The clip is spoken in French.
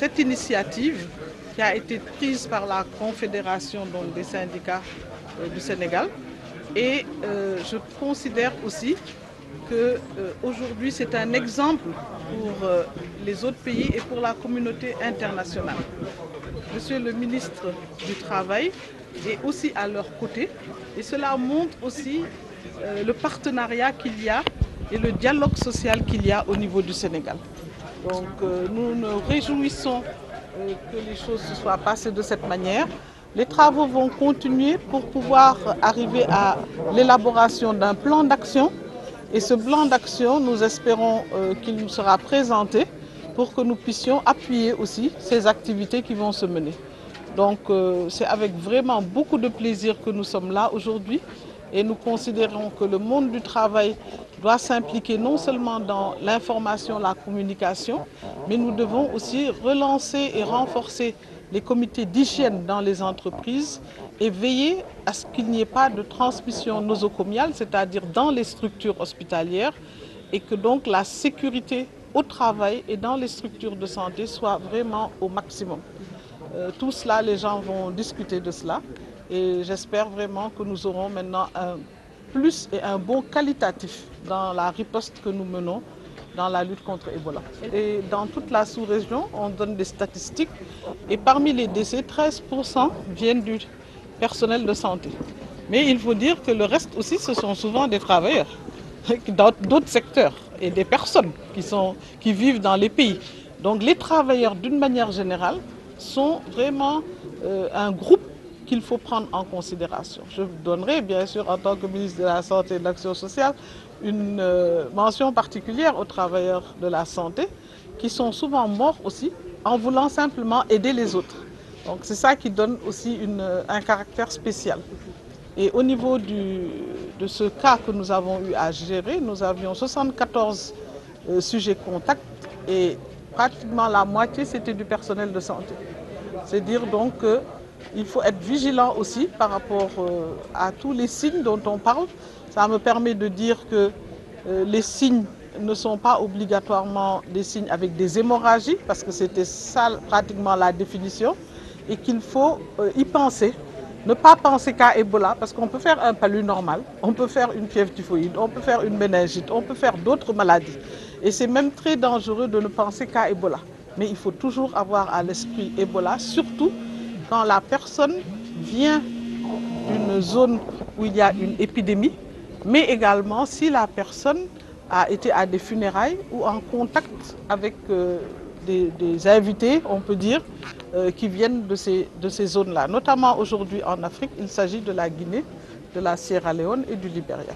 cette initiative qui a été prise par la Confédération donc, des syndicats du Sénégal. Et je considère aussi qu'aujourd'hui c'est un exemple pour les autres pays et pour la communauté internationale. Monsieur le ministre du Travail est aussi à leur côté et cela montre aussi le partenariat qu'il y a et le dialogue social qu'il y a au niveau du Sénégal. Donc nous nous réjouissons que les choses se soient passées de cette manière. Les travaux vont continuer pour pouvoir arriver à l'élaboration d'un plan d'action. Et ce plan d'action, nous espérons qu'il nous sera présenté pour que nous puissions appuyer aussi ces activités qui vont se mener. Donc c'est avec vraiment beaucoup de plaisir que nous sommes là aujourd'hui et nous considérons que le monde du travail doit s'impliquer non seulement dans l'information, la communication, mais nous devons aussi relancer et renforcer les comités d'hygiène dans les entreprises et veiller à ce qu'il n'y ait pas de transmission nosocomiale, c'est-à-dire dans les structures hospitalières, et que donc la sécurité au travail et dans les structures de santé soit vraiment au maximum. Tout cela, les gens vont discuter de cela et j'espère vraiment que nous aurons maintenant un plus et un bon qualitatif dans la riposte que nous menons dans la lutte contre Ebola. Et dans toute la sous-région, on donne des statistiques et parmi les décès, 13% viennent du personnel de santé. Mais il faut dire que le reste aussi, ce sont souvent des travailleurs dans d'autres secteurs et des personnes qui vivent dans les pays. Donc les travailleurs, d'une manière générale, sont vraiment un groupe qu'il faut prendre en considération. Je vous donnerai bien sûr en tant que ministre de la Santé et de l'Action sociale une mention particulière aux travailleurs de la santé qui sont souvent morts aussi en voulant simplement aider les autres. Donc c'est ça qui donne aussi un caractère spécial. Et au niveau de ce cas que nous avons eu à gérer, nous avions 74 sujets contacts et pratiquement la moitié c'était du personnel de santé. C'est dire donc qu'il faut être vigilant aussi par rapport à tous les signes dont on parle. Ça me permet de dire que les signes ne sont pas obligatoirement des signes avec des hémorragies, parce que c'était ça pratiquement la définition, et qu'il faut y penser. Ne pas penser qu'à Ebola, parce qu'on peut faire un palu normal, on peut faire une fièvre typhoïde, on peut faire une méningite, on peut faire d'autres maladies. Et c'est même très dangereux de ne penser qu'à Ebola. Mais il faut toujours avoir à l'esprit Ebola, surtout quand la personne vient d'une zone où il y a une épidémie, mais également si la personne a été à des funérailles ou en contact avec des invités, on peut dire, qui viennent de ces zones-là. Notamment aujourd'hui en Afrique, il s'agit de la Guinée, de la Sierra Leone et du Libéria.